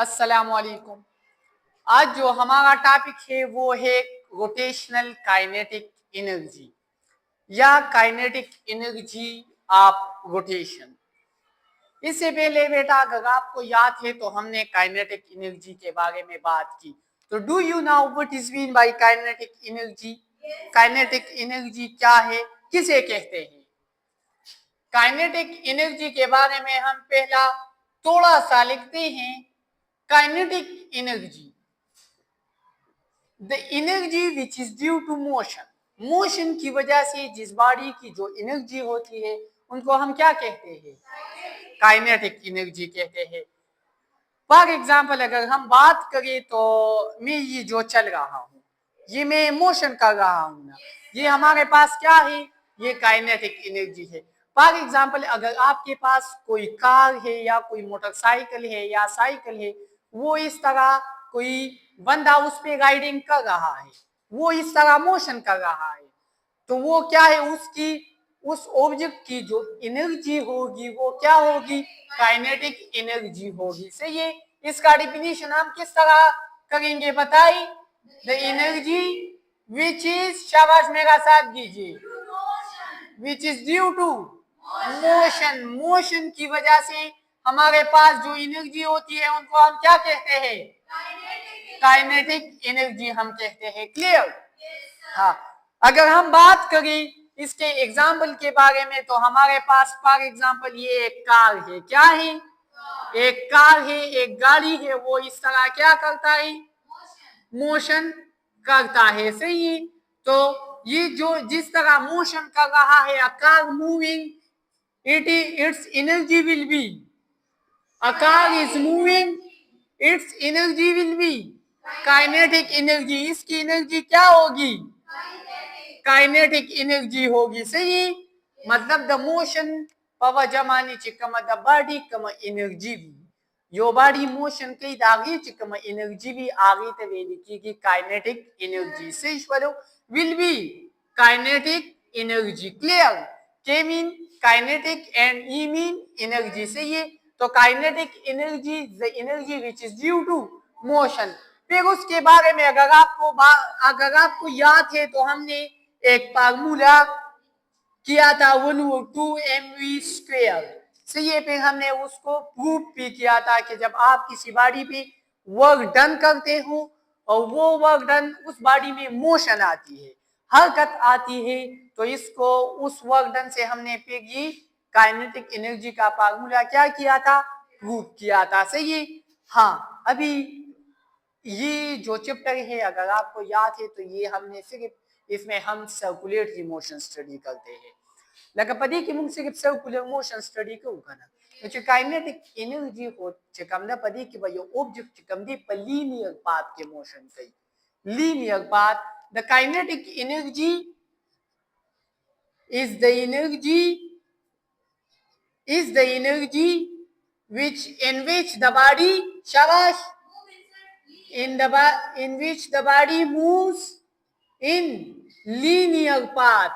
अस्सलामुअलैकुम। आज जो हमारा टॉपिक है वो है रोटेशनल काइनेटिक एनर्जी या काइनेटिक एनर्जी ऑफ रोटेशन। इससे पहले बेटा अगर आपको याद है तो हमने काइनेटिक एनर्जी के बारे में बात की। तो do you know what is mean by kinetic energy? Kinetic energy क्या है, किसे कहते हैं? काइनेटिक एनर्जी के बारे में हम पहला थोड़ा सा लिखते हैं। Kinetic energy, the energy which is due to motion. Motion की वजह से जिस बॉडी की जो एनर्जी होती है उनको हम क्या कहते हैं? काइनेटिक एनर्जी कहते हैं। फॉर एग्जाम्पल अगर हम बात करें तो मैं ये जो चल रहा हूँ, ये मैं मोशन कर रहा हूँ ना, ये हमारे पास क्या है? ये काइनेटिक एनर्जी है। फॉर एग्जाम्पल अगर आपके पास कोई कार है या कोई मोटरसाइकिल है या साइकिल है, वो इस तरह कोई बंदा उस पे राइडिंग कर रहा है, वो इस तरह मोशन कर रहा है, तो वो क्या है? उसकी उस ऑब्जेक्ट की जो एनर्जी होगी वो क्या होगी? काइनेटिक एनर्जी होगी। सही है। इसका डिफिनीशन हम किस तरह करेंगे बताइए? द एनर्जी विच इज, शाबाश मेरा साथ दीजिए, which is due to motion. Motion की वजह से हमारे पास जो एनर्जी होती है उनको हम क्या कहते हैं? काइनेटिक एनर्जी हम कहते हैं। क्लियर? हाँ। अगर हम बात करें इसके एग्जाम्पल के बारे में तो हमारे पास फॉर एग्जाम्पल ये एक कार है। क्या है? एक कार है, एक गाड़ी है, वो इस तरह क्या करता है? मोशन करता है। सही है। तो ये जो जिस तरह मोशन कर रहा है, a car moving, it's energy will be, a car is moving, it's energy will be kinetic energy. इसकी एनर्जी क्या होगी? काइनेटिक एनर्जी होगी। सही। मतलब द मोशन पावर जमाने चिकम द बॉडी कम एनर्जी भी, यो बॉडी मोशन कई दागी चिकम एनर्जी भी आगे तवे लिखी काइनेटिक एनर्जी से बोलो will be kinetic energy. Clear? K mean kinetic and E mean energy. सही है। तो kinetic energy the energy which is due to motion. फिर उसके बारे में अगर आपको याद है तो हमने एक फार्मूला किया था 1/2mv²। सही है। फिर हमने उसको प्रूफ भी किया था कि जब आप किसी बॉडी पे वर्क डन करते हो और वो वर्क डन उस बॉडी में मोशन आती है, हरकत आती है, तो इसको उस वर्क डन से हमने फिर ये काइनेटिक एनर्जी का फार्मूला क्या किया था? प्रूफ किया था। सही है। हाँ। अभी ये जो चैप्टर है अगर आपको याद है तो ये हमने सिर्फ इसमें हम सर्कुलेटरी मोशन स्टडी करते हैं। लगा पदी कि मुंग सिर्फ सर्कुलर मोशन स्टडी को करना तो काइनेटिक एनर्जी हो चिकमना पदी कि भाई ऑब्जेक्ट चिकमदी पर लीनियर पाथ के मोशन कई linear path. The kinetic energy is the energy which in which the body, shabash, in which the body moves in linear path।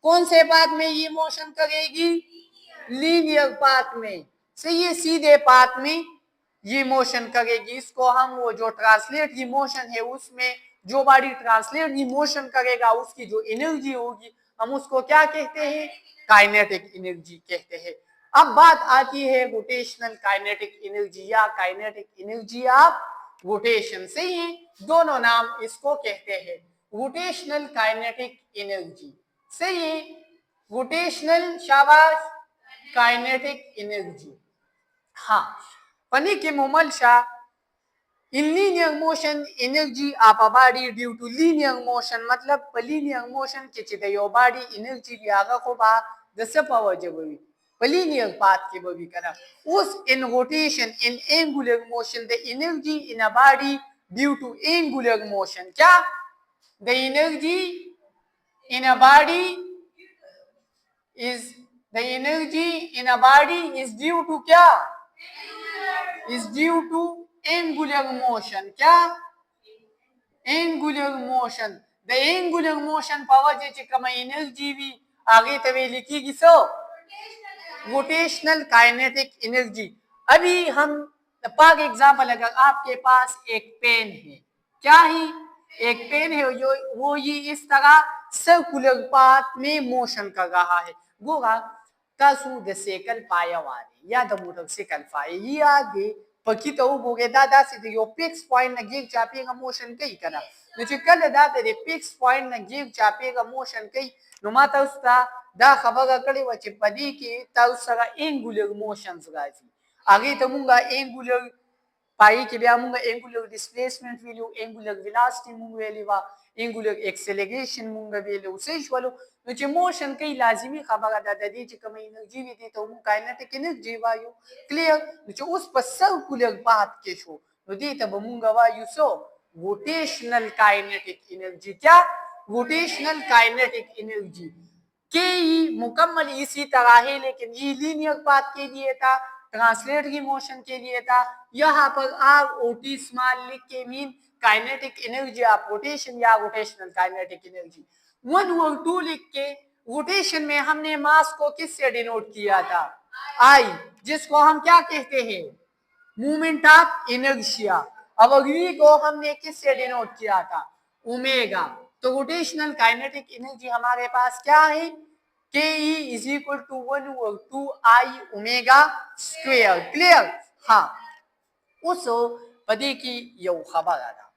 कौन से पाथ में ये मोशन करेगी? लीनियर पाथ में। सही है। सीधे पाथ में ये मोशन करेगी। इसको हम वो जो ट्रांसलेटरी मोशन है उसमें जो बॉडी ट्रांसलेटरी मोशन करेगा उसकी जो एनर्जी होगी हम उसको क्या कहते हैं? काइनेटिक एनर्जी कहते हैं। अब बात आती है रोटेशनल काइनेटिक एनर्जी या काइनेटिक एनर्जी ऑफ रोटेशन। सही है। दोनों नाम इसको कहते हैं। Rotational kinetic energy. सही है। रोटेशनल, शाबाश, काइनेटिक एनर्जी। हाँ। पनी के मोमल शाह in linear motion energy of a body due to linear motion. मतलब लीनियर मोशन के चिते यो बॉडी एनर्जी भी आगा को बा जैसे पावर जब linear path के वो भी करा उस in rotation in angular motion the energy in a body due to angular motion। क्या? the energy in a body is due to क्या? is due to angular motion। क्या? angular motion। the angular motion पावर जे चिकमा energy भी आगे तवे लिखी सो रोटेशनल काइनेटिक एनर्जी। अभी हम फॉर एग्जाम्पल अगर आपके पास एक पेन है, क्या है, एक पेन है, जो वो ये इस तरह सर्कुलर पाथ में मोशन कर रहा है, Goga kasu da sekal payawane ya da motor sekal faye ya de pakita ubo ge da se de yo fix point na gig chape ga motion kai kana no chikal da de fix point na gig chape ga motion kai no mata usta da khabaga kali wa chipadi ki ta usaga angular motions gaji age to munga angular pai ke bia munga angular displacement value angular velocity munga veliwa angular acceleration munga velu sei shwalo no che motion kai lazimi khabara da da de kama energy vi de to mun kinetic energy vayu clear no che us pa circular path ke sho no de ta munga vayu so rotational kinetic energy क्या rotational kinetic energy के मुकम्मल इसी तरह है, लेकिन ये linear path के लिए था, ट्रांसलेटरी मोशन के लिए था। यहाँ पर आर ओ टी स्मॉल लिख के mean kinetic energy of rotation या रोटेशनल काइनेटिक एनर्जी। 1 और 2 लिख के रोटेशन में हमने मास को किससे डिनोट किया था, आई, जिसको हम क्या कहते हैं, मूवमेंट ऑफ इनर्शिया। अब v को हमने किससे डिनोट किया था, ओमेगा। तो रोटेशनल काइनेटिक एनर्जी हमारे पास क्या है, K E is equal to 1 over 2 I omega square. Clear? हाँ, उसो पदी की यौ खबर आदा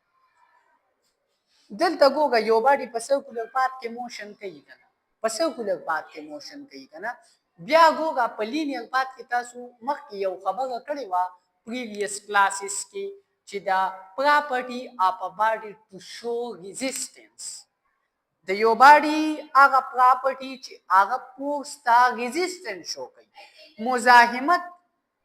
दिल तगोगा यो बाडी सर्कुलर पाथ के मोशन कई kana सर्कुलर पाथ के मोशन कई kana bia goga linear path के तासु मख यौ खबर कड़े वा previous classes की चिदा property of a body to show resistance the your body aga property aga posta resistance show कई मुजाहिमत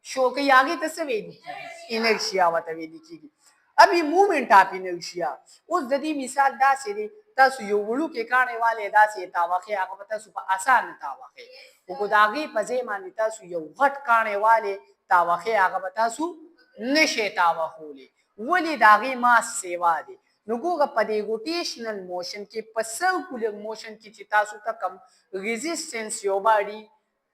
शो कई आगे तस्वीर इनर्शिया वतवेदी की अभी मूवमेंट ऑफ इनर्शिया उस ददी मिसाल दा से दे तसु यो वुलु के काने वाले दा से तावखे आगा पता सुप आसान तावखे उको दागी पजे मानी तसु यो घट काने वाले तावखे आगा पता सु नशे तावहोले वली दागी मास सेवा दे नुगो का पदे रोटेशनल मोशन के सर्कुलर मोशन की चितासु तकम रेजिस्टेंस यो बॉडी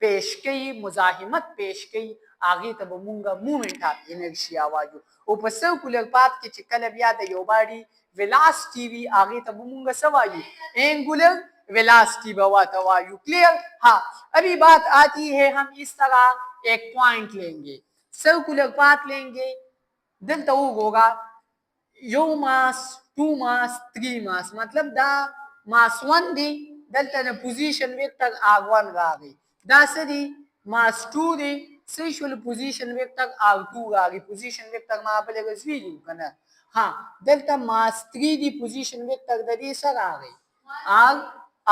पेश कई मुजाहिमत पेश कई आगे तब मुंगा मूवमेंट ऑफ इनर्शिया वाजू ऊपर सर्कुलर पाथ के चिकल बिया द यो बॉडी वेलोसिटी भी आगे तब मुंगा सवायु एंगुलर वेलोसिटी बवा तवायु। क्लियर? हाँ, अभी बात आती है, हम इस तरह एक पॉइंट लेंगे, सर्कुलर पाथ लेंगे, दिल तो होगा यो मास 2 मास 3 मास मतलब दा मास 1 दी दलता ने पोजीशन वेक्टर r1 गागी दा सदी मास 2 दी सेशुअल पोजीशन वेक्टर r2 गागी पोजीशन वेक्टर मा पले गसवीली कना। हाँ, दलता मास 3 दी पोजीशन वेक्टर ददी सर आ गई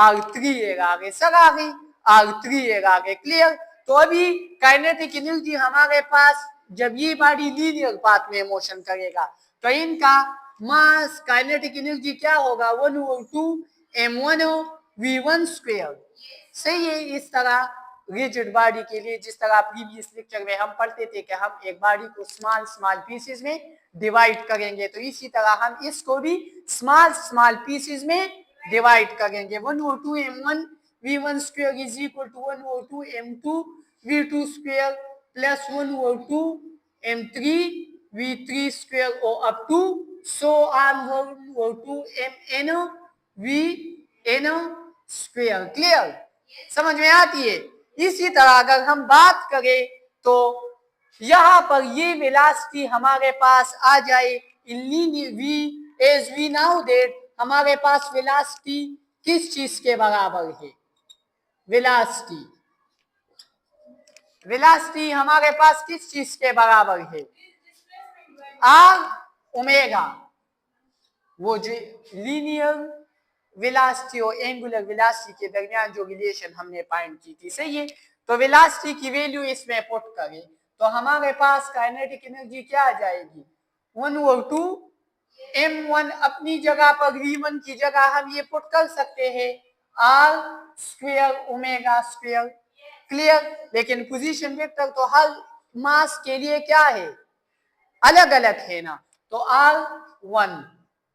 r3 गागे सर आ गई r3 गागे। क्लियर? तो अभी काइनेटिक एनर्जी हमारे पास जब ये बॉडी लीनियर पाथ में मोशन करेगा तो इनका मास काइनेटिक एनर्जी क्या होगा, 1 ओवर 2 m1 v1 स्क्वायर। सही है? इस तरह रिजिड बॉडी के लिए जिस तरह प्रीवियस लेक्चर में हम पढ़ते थे कि हम एक बॉडी को स्मॉल स्मॉल पीसेस में डिवाइड करेंगे, तो इसी तरह हम इसको भी स्मॉल स्मॉल पीसेस में डिवाइड करेंगे। 1 over 2 m1 v1 square is equal to 1 over 2 m2 v2 square plus 1 over 2 m3 v3 square और up to so on 1 over 2 mn vn square. Clear? समझ में आती है? इसी तरह अगर हम बात करें तो यहां पर ये वेलोसिटी हमारे पास आ जाए वी नाउ दैट हमारे पास वेलोसिटी किस चीज के बराबर है, वेलोसिटी हमारे पास किस चीज के बराबर है, आर ओमेगा। वो जो लीनियर वेलोसिटी और एंगुलर वेलोसिटी के दरमियान जो रिलेशन हमने फाइंड की थी, सही है? तो वेलोसिटी की वैल्यू इसमें पुट करें तो हमारे पास काइनेटिक एनर्जी क्या आ जाएगी, 1 ओवर 2 m1 अपनी जगह पर v1 की जगह हम ये पुट कर सकते हैं r square omega square. Clear? लेकिन पोजीशन वेक्टर तो हर मास के लिए क्या है, अलग अलग है ना, तो r1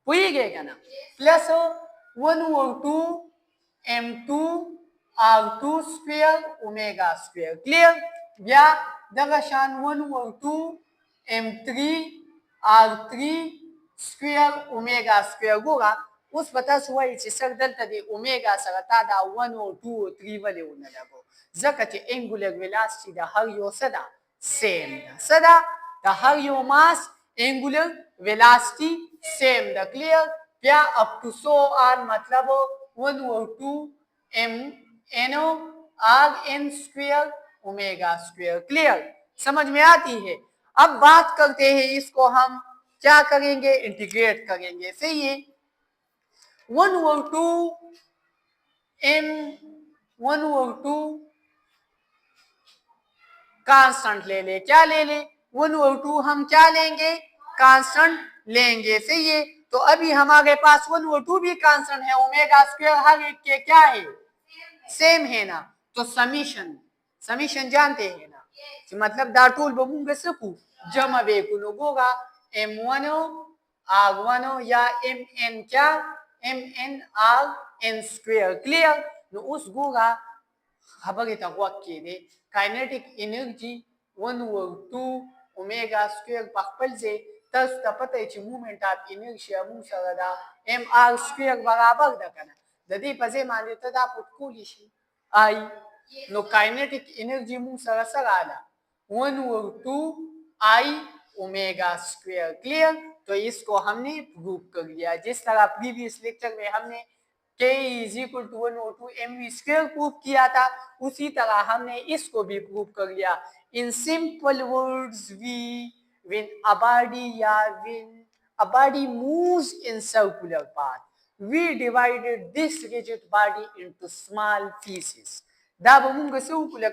हुई गएगा ना plus 1 over 2 m2 r2 square omega square. Clear? या दगशान 1 over 2 m3r3 square omega square होगा उस पता सुवा इसे सगदल तदे ओमेगा सगता दा 1 or 2 or 3 वले उनलागो zakati angular velocity da har yo sada same da sada da har yo mass angular velocity same da clear क्या up to so on मतलब 1 or 2 m no r n square omega square clear समझ में आती है। अब बात करते हैं इसको हम क्या करेंगे इंटीग्रेट करेंगे सही है 1 over 2 m 1 over 2 कांस्टेंट ले ले क्या ले ले 1 over 2 हम क्या लेंगे कांस्टेंट लेंगे सही है तो अभी हमारे पास 1 over 2 भी कांस्टेंट है ओमेगा स्क्वायर हर एक के क्या है सेम है ना तो समीशन समीशन जानते हैं ना मतलब दाटूल बमुंगे सकू जमा बेकुनो गोगा m1 r1 या mn क्या mn r n square clear no उस गोगा खबर इतना वाक्य दे kinetic energy 1 over 2 omega square पकपल से तस तपते ची मूवमेंट ऑफ इनर्शिया मुसरदा mr स्क्वायर बराबर दकना ददी पजे माने तदा पुटकुलिशी आई नो काइनेटिक एनर्जी मुसरसराला 1 over 2 I omega square clear तो इसको हमने प्रूव कर लिया जिस तरह प्रीवियस लेक्चर में हमने k is equal to 1 over 2 mv square prove किया था उसी तरह हमने इसको भी प्रूव कर लिया in simple words we when a body moves in circular path we divided this rigid body into small pieces daba munga circular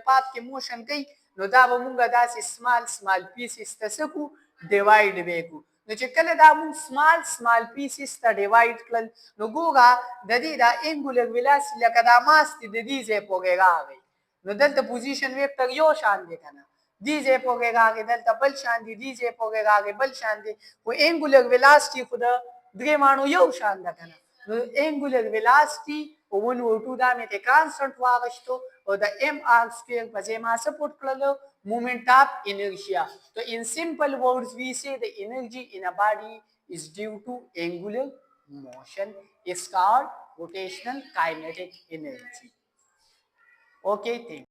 path ke motion kai no daba munga das small pieces tasaku divide beku no chekala da mun small pieces ta divide klal no goga dadi da angular velocity la kada mass ti dadi ze pogega ave no delta position vector yo shan dekana dj pogega आगे delta बल शान दी dj pogega आगे बल शान दी वो angular velocity खुदा द्रे मानो यो शान दकना no angular velocity वो 1 over 2 da में ते constant वागस्तो और the mr square पजे मा support klalo moment of inertia so in simple words we say the energy in a body is due to angular motion is called rotational kinetic energy okay thank you